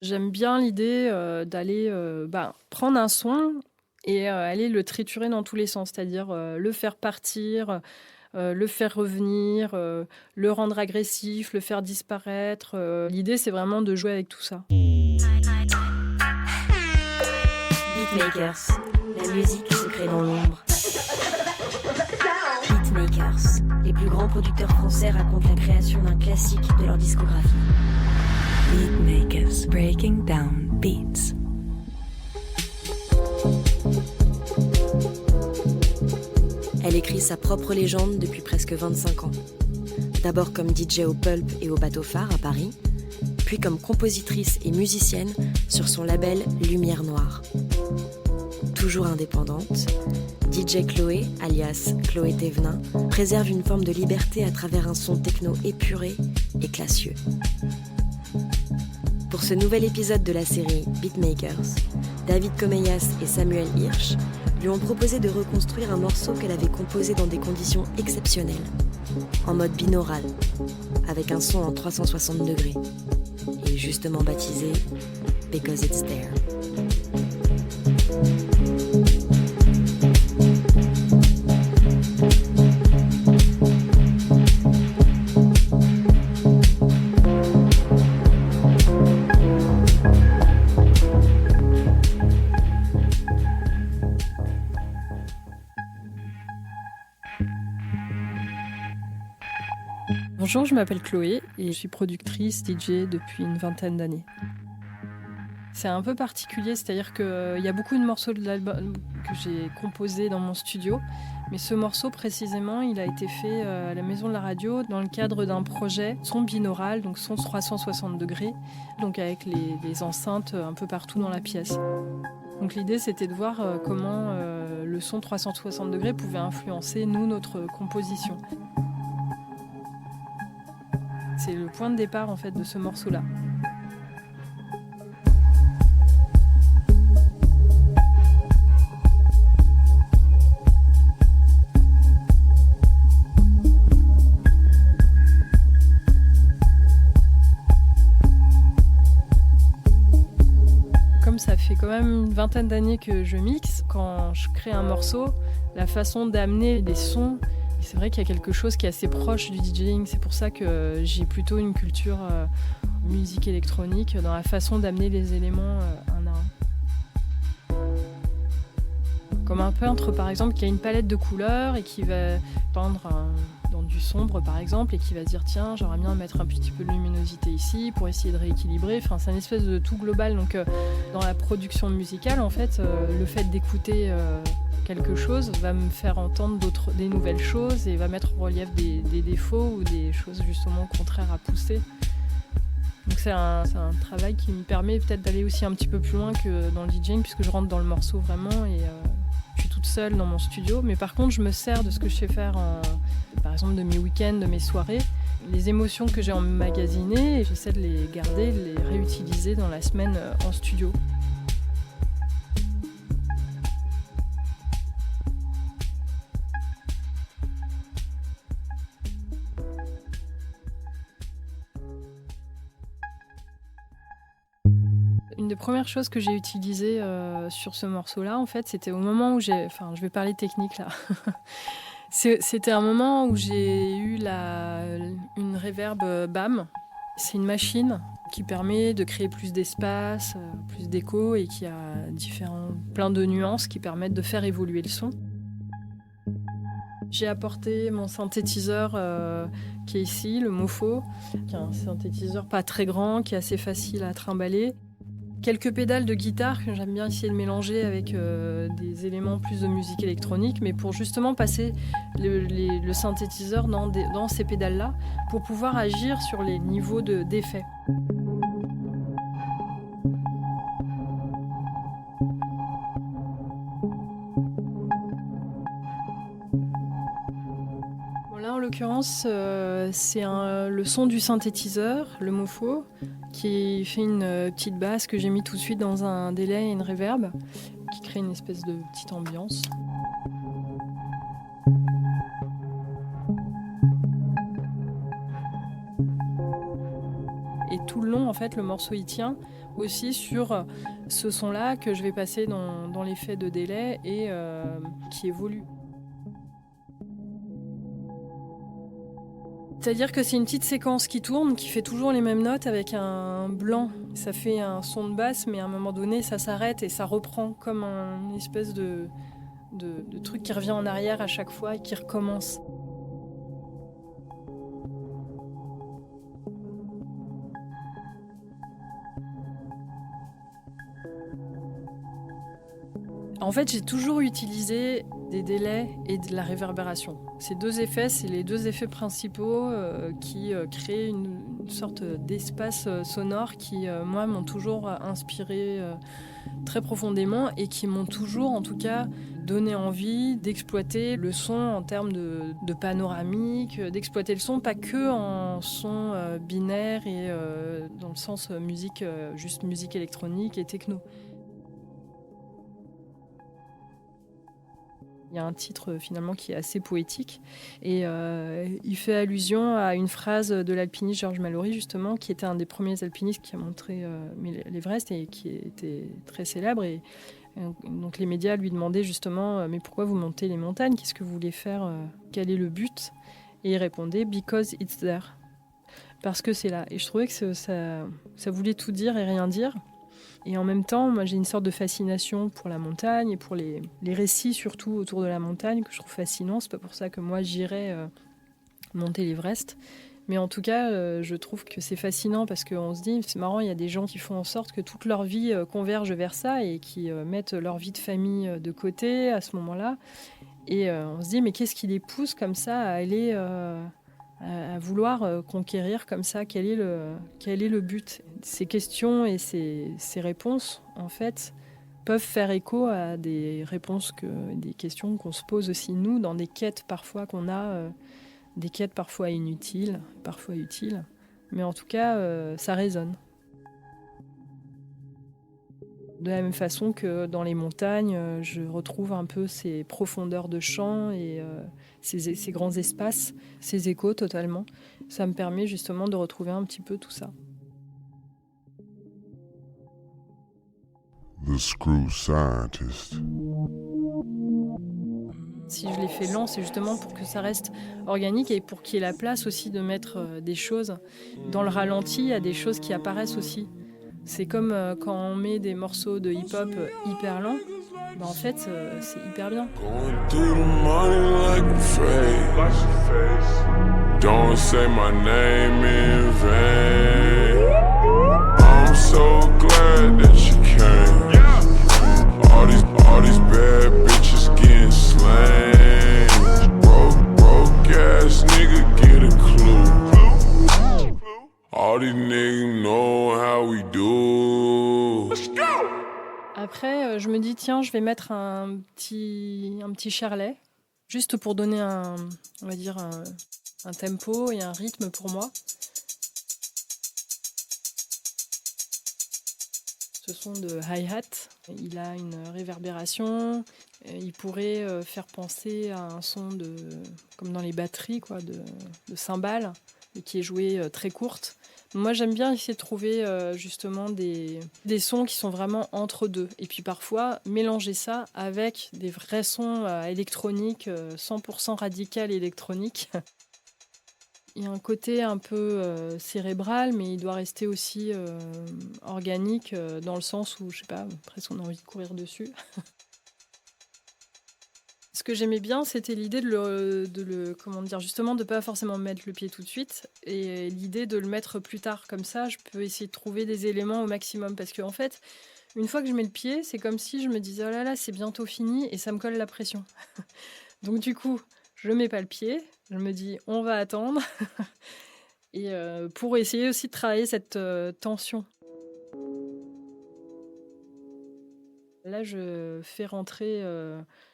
J'aime bien l'idée, d'aller, prendre un son et aller le triturer dans tous les sens. C'est-à-dire, le faire partir, le faire revenir, le rendre agressif, le faire disparaître, l'idée, c'est vraiment de jouer avec tout ça. Beatmakers, la musique se crée dans l'ombre. Beatmakers, les plus grands producteurs français racontent la création d'un classique de leur discographie. Beatmakers, breaking down beats. Elle écrit sa propre légende depuis presque 25 ans. D'abord comme DJ au Pulp et au Bateau Phare à Paris, puis comme compositrice et musicienne sur son label Lumière Noire. Toujours indépendante, DJ Chloé, alias Chloé Thévenin, préserve une forme de liberté à travers un son techno épuré et classieux. Pour ce nouvel épisode de la série Beatmakers, David Comeyas et Samuel Hirsch lui ont proposé de reconstruire un morceau qu'elle avait composé dans des conditions exceptionnelles, en mode binaural, avec un son en 360 degrés, et justement baptisé Because It's There. Bonjour, je m'appelle Chloé et je suis productrice DJ depuis une vingtaine d'années. C'est un peu particulier, c'est-à-dire qu'il y a beaucoup de morceaux de l'album que j'ai composés dans mon studio, mais ce morceau précisément, il a été fait à la Maison de la Radio dans le cadre d'un projet son binaural, donc son 360 degrés, donc avec les enceintes un peu partout dans la pièce. Donc l'idée, c'était de voir comment le son 360 degrés pouvait influencer, nous, notre composition. C'est le point de départ en fait de ce morceau-là. Comme ça fait quand même une vingtaine d'années que je mixe, quand je crée un morceau, la façon d'amener des sons, c'est vrai qu'il y a quelque chose qui est assez proche du DJing. C'est pour ça que j'ai plutôt une culture musique électronique dans la façon d'amener les éléments un à un. Comme un peintre, par exemple, qui a une palette de couleurs et qui va peindre dans du sombre, par exemple, et qui va se dire tiens, j'aimerais bien mettre un petit peu de luminosité ici pour essayer de rééquilibrer. Enfin, c'est une espèce de tout global. Donc, dans la production musicale, en fait, le fait d'écouter quelque chose va me faire entendre des nouvelles choses et va mettre en relief des défauts ou des choses justement contraires à pousser. Donc c'est un travail qui me permet peut-être d'aller aussi un petit peu plus loin que dans le DJing, puisque je rentre dans le morceau vraiment et je suis toute seule dans mon studio. Mais par contre, je me sers de ce que je sais faire, par exemple de mes week-ends, de mes soirées, les émotions que j'ai emmagasinées, et j'essaie de les garder, de les réutiliser dans la semaine en studio. Une des premières choses que j'ai utilisées sur ce morceau-là, en fait, c'était au moment où je vais parler technique là. C'était un moment où j'ai eu une reverb BAM. C'est une machine qui permet de créer plus d'espace, plus d'écho et qui a plein de nuances qui permettent de faire évoluer le son. J'ai apporté mon synthétiseur qui est ici, le Mofo, qui est un synthétiseur pas très grand, qui est assez facile à trimballer. Quelques pédales de guitare que j'aime bien essayer de mélanger avec des éléments plus de musique électronique, mais pour justement passer le synthétiseur dans ces pédales-là, pour pouvoir agir sur les niveaux d'effets. Là, en l'occurrence, c'est le son du synthétiseur, le Mofo, qui fait une petite basse que j'ai mis tout de suite dans un délai et une reverb, qui crée une espèce de petite ambiance. Et tout le long, en fait, le morceau il tient aussi sur ce son-là que je vais passer dans l'effet de délai et qui évolue. C'est-à-dire que c'est une petite séquence qui tourne, qui fait toujours les mêmes notes avec un blanc. Ça fait un son de basse, mais à un moment donné, ça s'arrête et ça reprend comme une espèce de truc qui revient en arrière à chaque fois et qui recommence. En fait, j'ai toujours utilisé des délais et de la réverbération. Ces deux effets, c'est les deux effets principaux qui créent une sorte d'espace sonore qui, moi, m'ont toujours inspiré très profondément et qui m'ont toujours, en tout cas, donné envie d'exploiter le son en termes de panoramique, d'exploiter le son pas que en son binaire et dans le sens musique, juste musique électronique et techno. Il y a un titre finalement qui est assez poétique et il fait allusion à une phrase de l'alpiniste Georges Mallory justement, qui était un des premiers alpinistes qui a montré l'Everest et qui était très célèbre. Et donc les médias lui demandaient justement mais pourquoi vous montez les montagnes ? Qu'est-ce que vous voulez faire ? Quel est le but ? Et il répondait because it's there, parce que c'est là. Et je trouvais que ça voulait tout dire et rien dire. Et en même temps, moi j'ai une sorte de fascination pour la montagne et pour les récits surtout autour de la montagne que je trouve fascinants. C'est pas pour ça que moi j'irais monter l'Everest. Mais en tout cas, je trouve que c'est fascinant parce qu'on se dit, c'est marrant, il y a des gens qui font en sorte que toute leur vie converge vers ça et qui mettent leur vie de famille de côté à ce moment-là. Et on se dit, mais qu'est-ce qui les pousse comme ça à aller... à vouloir conquérir comme ça, quel est le but ? Ces questions et ces réponses, en fait, peuvent faire écho à des réponses, des questions qu'on se pose aussi, nous, dans des quêtes parfois qu'on a, des quêtes parfois inutiles, parfois utiles, mais en tout cas, ça résonne. De la même façon que dans les montagnes, je retrouve un peu ces profondeurs de chant et ces grands espaces, ces échos totalement. Ça me permet justement de retrouver un petit peu tout ça. The Screw Scientist. Si je les fais lents, c'est justement pour que ça reste organique et pour qu'il y ait la place aussi de mettre des choses. Dans le ralenti, il y a des choses qui apparaissent aussi. C'est comme quand on met des morceaux de hip-hop hyper lents, en fait, c'est hyper bien. Don't say my name in vain. I'm so glad that you came. All these bad bitches getting slain. Broke ass nigga get a clue. All these niggas know how we do. Let's go. Après, je me dis tiens, je vais mettre un petit charlet, juste pour donner on va dire un tempo et un rythme pour moi. Ce son de hi-hat, il a une réverbération, il pourrait faire penser à un son comme dans les batteries, quoi, de cymbales, qui est joué très courte. Moi, j'aime bien essayer de trouver justement des sons qui sont vraiment entre deux. Et puis parfois, mélanger ça avec des vrais sons électroniques, 100% radical électronique. Il y a un côté un peu cérébral, mais il doit rester aussi organique, dans le sens où, je sais pas, presque on a envie de courir dessus. Ce que j'aimais bien, c'était l'idée justement de pas forcément mettre le pied tout de suite, et l'idée de le mettre plus tard. Comme ça, je peux essayer de trouver des éléments au maximum. Parce qu'en fait, une fois que je mets le pied, c'est comme si je me disais « Oh là là, c'est bientôt fini » et ça me colle la pression. Donc du coup, je mets pas le pied, je me dis « On va attendre » et pour essayer aussi de travailler cette tension. Là, je fais rentrer...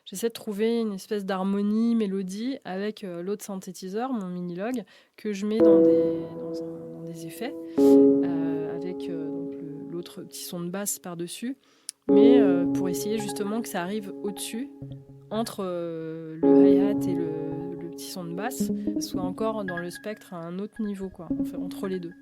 J'essaie de trouver une espèce d'harmonie, mélodie avec l'autre synthétiseur, mon Minilogue, que je mets dans des effets, avec donc l'autre petit son de basse par-dessus, mais pour essayer justement que ça arrive au-dessus, entre le hi-hat et le petit son de basse, soit encore dans le spectre à un autre niveau, quoi, enfin, entre les deux.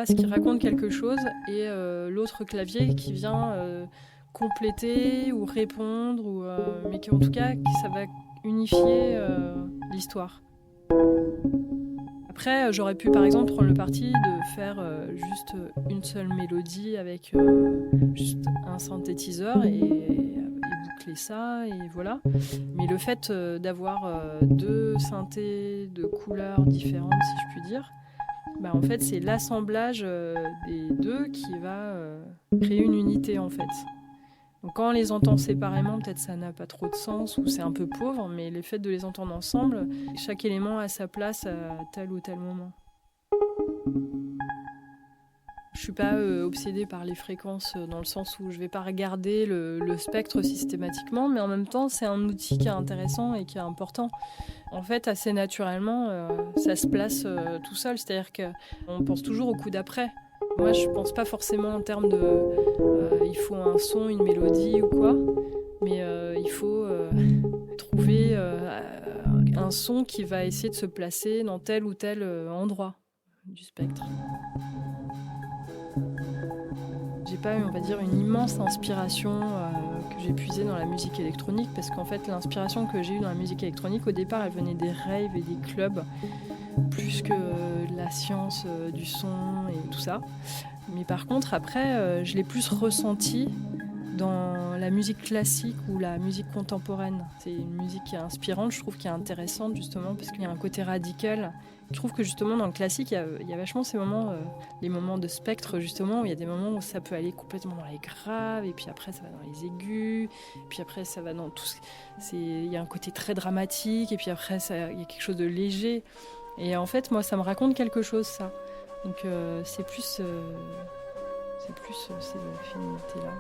basse qui raconte quelque chose et l'autre clavier qui vient compléter ou répondre, mais en tout cas, ça va unifier l'histoire. Après, j'aurais pu par exemple prendre le parti de faire juste une seule mélodie avec juste un synthétiseur et boucler ça, et voilà. Mais le fait d'avoir deux synthés de couleurs différentes, si je puis dire, en fait, c'est l'assemblage des deux qui va créer une unité, en fait. Donc quand on les entend séparément, peut-être ça n'a pas trop de sens ou c'est un peu pauvre, mais le fait de les entendre ensemble, chaque élément a sa place à tel ou tel moment. Je suis pas obsédée par les fréquences dans le sens où je vais pas regarder le spectre systématiquement, mais en même temps c'est un outil qui est intéressant et qui est important. En fait, assez naturellement, ça se place tout seul, c'est-à-dire qu'on pense toujours au coup d'après. Moi, je pense pas forcément en termes de il faut un son, une mélodie ou quoi, mais il faut trouver un son qui va essayer de se placer dans tel ou tel endroit du spectre. J'ai pas eu, on va dire, une immense inspiration que j'ai puisée dans la musique électronique, parce qu'en fait, l'inspiration que j'ai eue dans la musique électronique, au départ, elle venait des raves et des clubs, plus que la science du son et tout ça. Mais par contre, après, je l'ai plus ressenti dans la musique classique ou la musique contemporaine. C'est une musique qui est inspirante, je trouve, qui est intéressante, justement, parce qu'il y a un côté radical. Je trouve que, justement, dans le classique, il y a vachement ces moments, les moments de spectre, justement, où il y a des moments où ça peut aller complètement dans les graves, et puis après, ça va dans les aigus, et puis après, ça va dans tout il y a un côté très dramatique, et puis après, il y a quelque chose de léger. Et en fait, moi, ça me raconte quelque chose, ça. Donc, c'est plus ces affinités-là.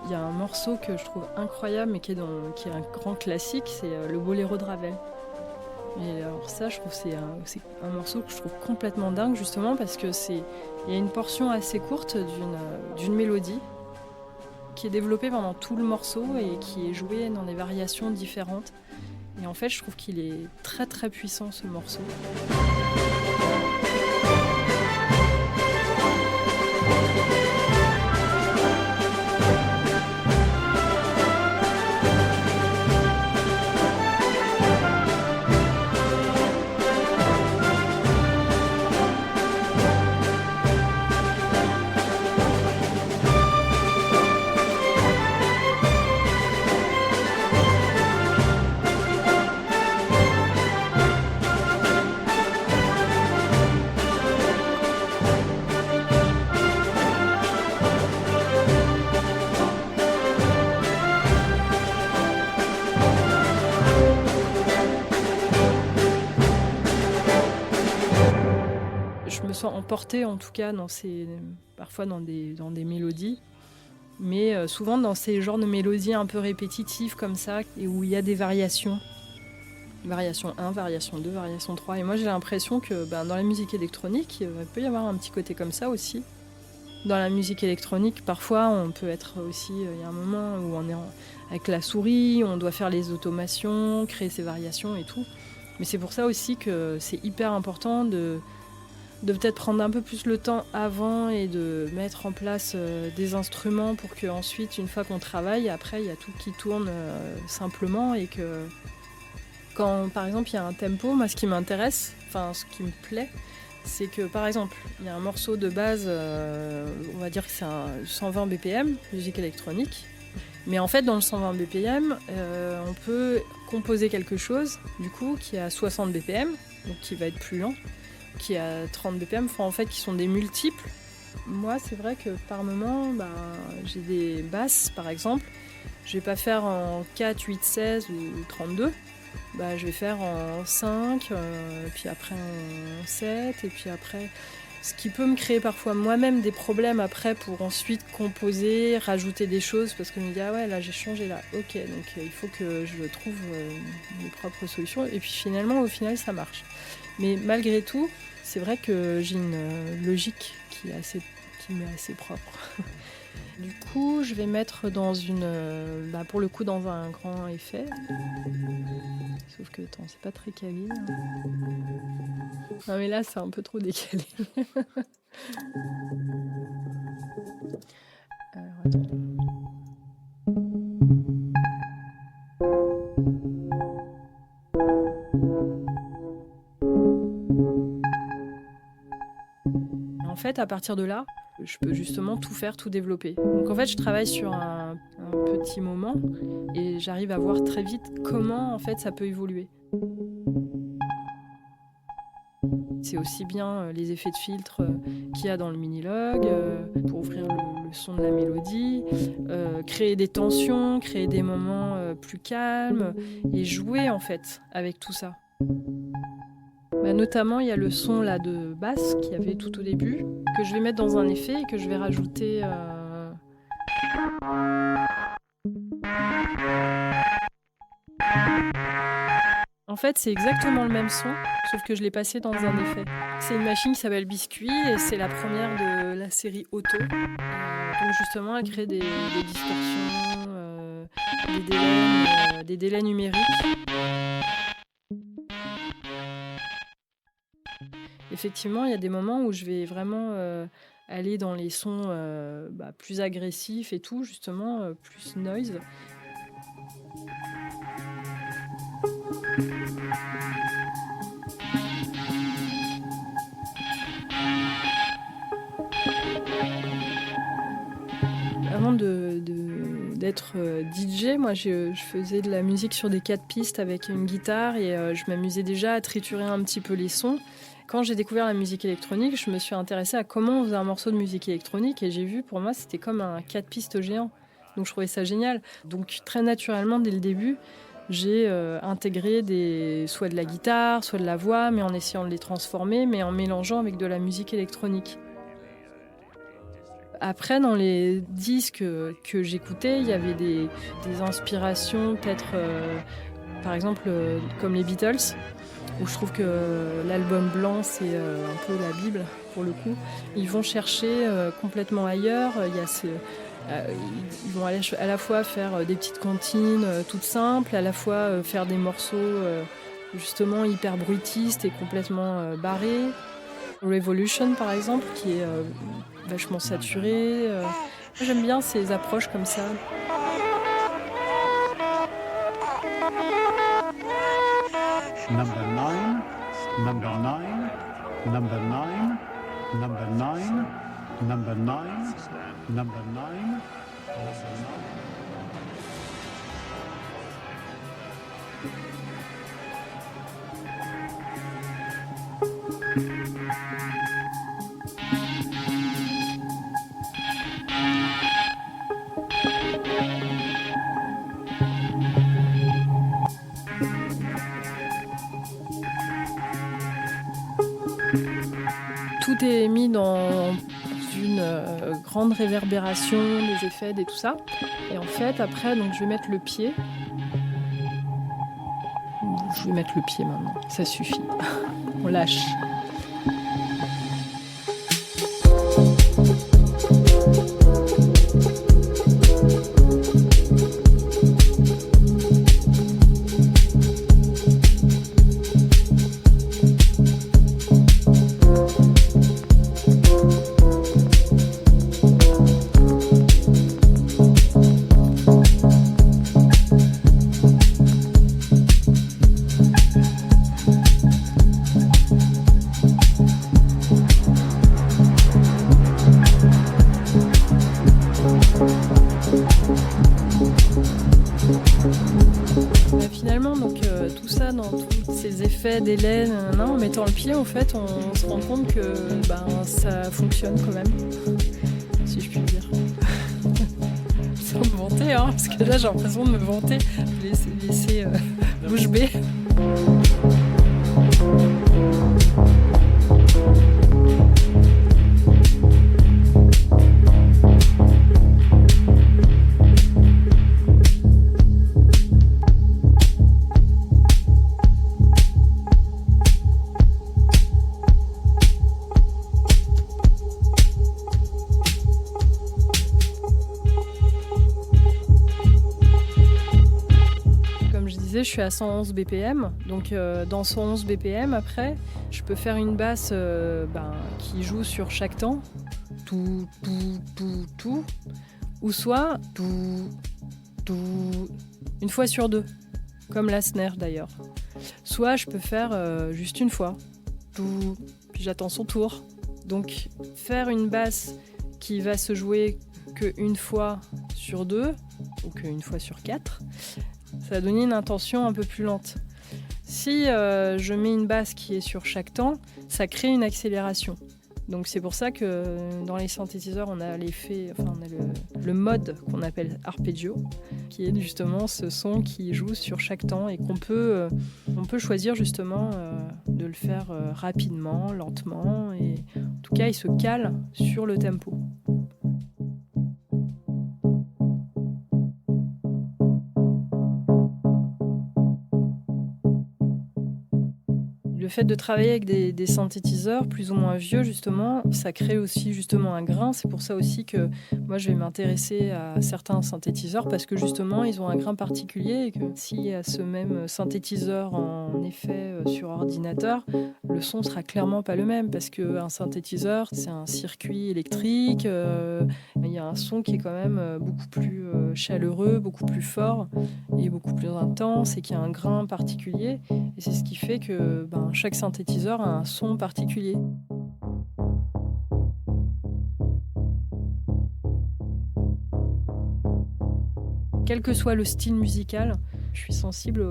Il y a un morceau que je trouve incroyable, mais qui est un grand classique, c'est le Boléro de Ravel. Et alors ça, je trouve c'est un morceau que je trouve complètement dingue, justement, parce que il y a une portion assez courte d'une mélodie qui est développée pendant tout le morceau et qui est jouée dans des variations différentes. Et en fait, je trouve qu'il est très très puissant, ce morceau. Je me sens emportée, en tout cas, parfois dans des mélodies, mais souvent dans ces genres de mélodies un peu répétitives comme ça, et où il y a des variations. Variation 1, variation 2, variation 3. Et moi, j'ai l'impression que dans la musique électronique, il peut y avoir un petit côté comme ça aussi. Dans la musique électronique, parfois, on peut être aussi... Il y a un moment où on est avec la souris, on doit faire les automations, créer ces variations et tout. Mais c'est pour ça aussi que c'est hyper important de peut-être prendre un peu plus le temps avant et de mettre en place des instruments pour qu'ensuite, une fois qu'on travaille, après, il y a tout qui tourne simplement et que quand, par exemple, il y a un tempo, moi, ce qui m'intéresse, ce qui me plaît, c'est que, par exemple, il y a un morceau de base, on va dire que c'est un 120 BPM, musique électronique, mais en fait, dans le 120 BPM, on peut composer quelque chose, du coup, qui est à 60 BPM, donc qui va être plus lent, qui est à 30 BPM, en fait, qui sont des multiples. Moi, c'est vrai que par moment, j'ai des basses, par exemple, je vais pas faire en 4, 8, 16 ou 32, je vais faire en 5, puis après en 7, et puis après... Ce qui peut me créer parfois moi-même des problèmes après pour ensuite composer, rajouter des choses, parce que je me dis, ah ouais, là j'ai changé là, ok, donc il faut que je trouve mes propres solutions, et puis au final ça marche. Mais malgré tout, c'est vrai que j'ai une logique qui film est assez propre. Du coup, je vais mettre dans pour le coup, dans un grand effet. Sauf que, c'est pas très quali. Non, mais là, c'est un peu trop décalé. Alors, attends. En fait, à partir de là, je peux justement tout faire, tout développer. Donc en fait, je travaille sur un petit moment et j'arrive à voir très vite comment en fait ça peut évoluer. C'est aussi bien les effets de filtre qu'il y a dans le mini-log pour ouvrir le son de la mélodie, créer des tensions, créer des moments plus calmes et jouer en fait avec tout ça. Notamment, il y a le son là de basse qu'il y avait tout au début, que je vais mettre dans un effet et que je vais rajouter. En fait, c'est exactement le même son, sauf que je l'ai passé dans un effet. C'est une machine qui s'appelle Biscuit et c'est la première de la série Auto. Donc justement, elle crée des distorsions, des délais numériques. Effectivement, il y a des moments où je vais vraiment aller dans les sons plus agressifs et tout, justement, plus noise. Avant d'être DJ, moi je faisais de la musique sur des 4 pistes avec une guitare et je m'amusais déjà à triturer un petit peu les sons. Quand j'ai découvert la musique électronique, je me suis intéressée à comment on faisait un morceau de musique électronique et j'ai vu, pour moi, c'était comme un 4 pistes géant. Donc je trouvais ça génial. Donc très naturellement, dès le début, j'ai intégré soit de la guitare, soit de la voix, mais en essayant de les transformer, mais en mélangeant avec de la musique électronique. Après, dans les disques que j'écoutais, il y avait des inspirations, peut-être, par exemple, comme les Beatles, où je trouve que l'album blanc, c'est un peu la Bible, pour le coup. Ils vont chercher complètement ailleurs. Ils vont aller à la fois faire des petites comptines toutes simples, à la fois faire des morceaux justement hyper bruitistes et complètement barrés. Revolution, par exemple, qui est vachement saturé. J'aime bien ces approches comme ça. Number 9, number 9, number 9, number 9, number 9, number 9, Tout est mis dans une grande réverbération, des effets, et tout ça. Et en fait, après, donc, je vais mettre le pied. Je vais mettre le pied maintenant, ça suffit. On lâche. Finalement, donc tout ça, dans tous ces effets, délais, en mettant le pied, en fait, on se rend compte que ça fonctionne quand même, si je puis dire. Sans me vanter, parce que là j'ai l'impression de me vanter, je vais laisser bouche bée. disais, je suis à 111 BPM. Donc dans 111 BPM, après, je peux faire une basse qui joue sur chaque temps. Tout, tout, tout, tout. Ou soit tout, tout, une fois sur deux. Comme la snare d'ailleurs. Soit je peux faire juste une fois. Tout, puis j'attends son tour. Donc faire une basse qui va se jouer qu'une fois sur deux ou qu'une fois sur quatre, ça va donner une intention un peu plus lente. Si je mets une basse qui est sur chaque temps, ça crée une accélération. Donc c'est pour ça que dans les synthétiseurs, on a le mode qu'on appelle arpeggio, qui est justement ce son qui joue sur chaque temps et qu'on peut choisir justement de le faire rapidement, lentement, et en tout cas il se cale sur le tempo. Le fait de travailler avec des synthétiseurs plus ou moins vieux, justement, ça crée aussi justement un grain. C'est pour ça aussi que moi, je vais m'intéresser à certains synthétiseurs parce que justement, ils ont un grain particulier et que s'il y a ce même synthétiseur en effet sur ordinateur, le son sera clairement pas le même parce qu'un synthétiseur, c'est un circuit électrique. Il y a un son qui est quand même beaucoup plus chaleureux, beaucoup plus fort et beaucoup plus intense et qui a un grain particulier. Et c'est ce qui fait que chaque synthétiseur a un son particulier. Quel que soit le style musical, je suis sensible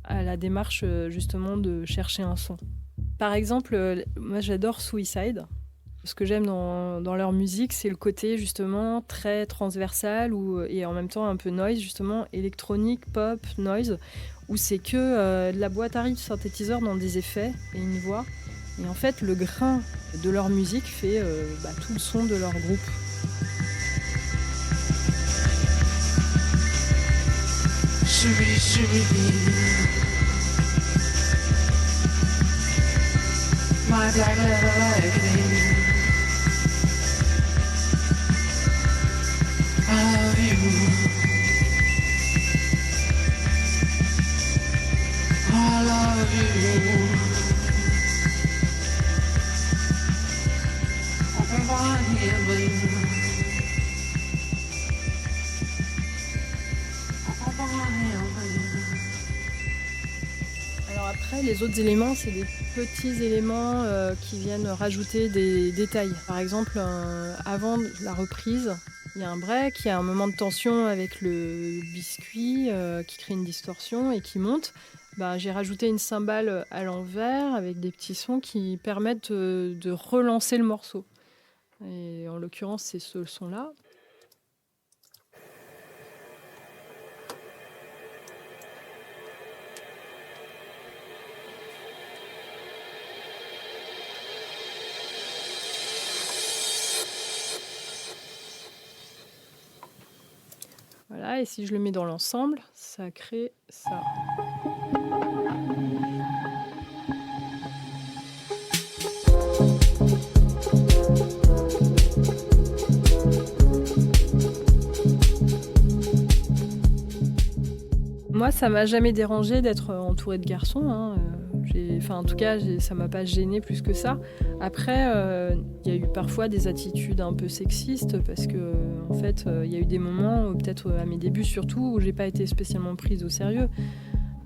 à la démarche justement de chercher un son. Par exemple, moi j'adore Suicide. Ce que j'aime dans leur musique, c'est le côté justement très transversal et en même temps un peu noise, justement électronique, pop, noise, où c'est que de la boîte à rythme synthétiseur dans des effets et une voix. Et en fait, le grain de leur musique fait tout le son de leur groupe. My black leather lightning. I love you. I love you. Open my heaven. Open my heaven. Alors après, les autres éléments, c'est des petits éléments qui viennent rajouter des détails. Par exemple, avant la reprise, il y a un break, il y a un moment de tension avec le biscuit qui crée une distorsion et qui monte. J'ai rajouté une cymbale à l'envers avec des petits sons qui permettent de relancer le morceau. Et en l'occurrence, c'est ce son-là. Voilà, et si je le mets dans l'ensemble, ça crée ça. Moi, ça m'a jamais dérangé d'être entourée de garçons, hein. En tout cas, ça m'a pas gênée plus que ça. Après, il y a eu parfois des attitudes un peu sexistes parce que, en fait, il y a eu des moments, peut-être à mes débuts surtout, où j'ai pas été spécialement prise au sérieux.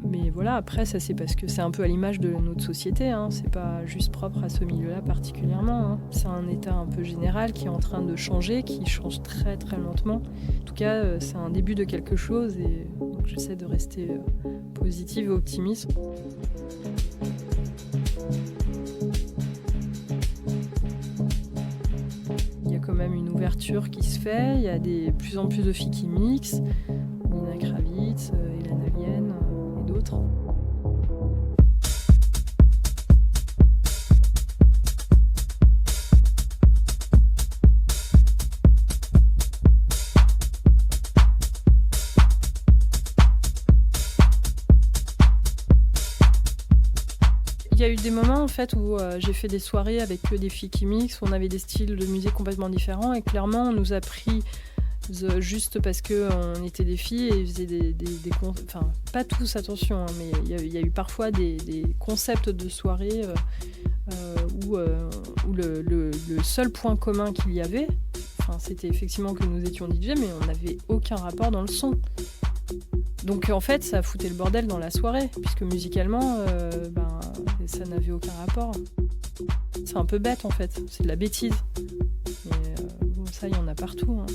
Mais voilà, après, ça c'est parce que c'est un peu à l'image de notre société, hein. C'est pas juste propre à ce milieu-là particulièrement, hein. C'est un état un peu général qui est en train de changer, qui change très très lentement. En tout cas, c'est un début de quelque chose et donc j'essaie de rester positive et optimiste. Il y a quand même une ouverture qui se fait, il y a de plus en plus de filles qui mixent, Nina Kravitz, Hélène Alien et d'autres. Il y a eu des moments en fait où j'ai fait des soirées avec que des filles qui mixent, où on avait des styles de musique complètement différents et clairement on nous a pris juste parce qu'on était des filles et ils faisaient enfin, pas tous, attention, hein, mais il y a eu parfois des concepts de soirée où le seul point commun qu'il y avait, c'était effectivement que nous étions DJ, mais on n'avait aucun rapport dans le son. Donc en fait, ça foutait le bordel dans la soirée, puisque musicalement, ça n'avait aucun rapport. C'est un peu bête en fait, c'est de la bêtise. Mais ça, il y en a partout. Hein.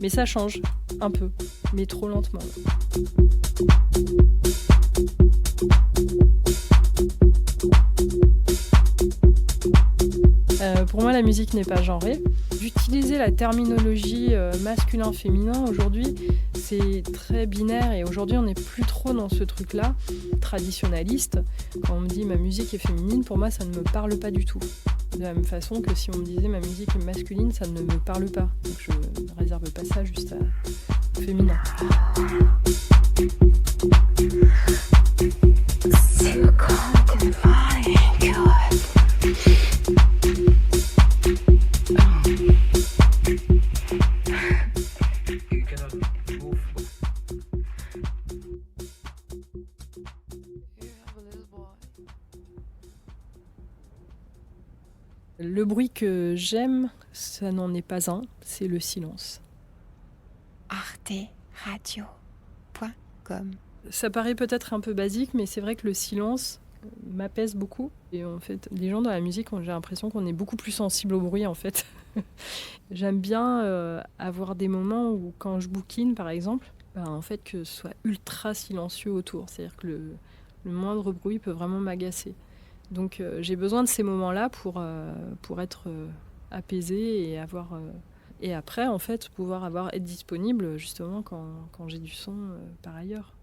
Mais ça change, un peu, mais trop lentement. Pour moi, la musique n'est pas genrée. D'utiliser la terminologie masculin-féminin aujourd'hui, c'est très binaire et aujourd'hui, on n'est plus trop dans ce truc-là, traditionnaliste. Quand on me dit ma musique est féminine, pour moi, ça ne me parle pas du tout. De la même façon que si on me disait ma musique est masculine, ça ne me parle pas. Donc je ne réserve pas ça juste au féminin. Le bruit que j'aime, ça n'en est pas un, c'est le silence. arteradio.com. Ça paraît peut-être un peu basique, mais c'est vrai que le silence m'apaise beaucoup. Et en fait, les gens dans la musique, j'ai l'impression qu'on est beaucoup plus sensible au bruit, en fait. J'aime bien avoir des moments où, quand je bouquine, par exemple, en fait, que ce soit ultra silencieux autour. C'est-à-dire que le moindre bruit peut vraiment m'agacer. Donc j'ai besoin de ces moments-là pour être apaisée et après, en fait, pouvoir être disponible justement quand j'ai du son par ailleurs.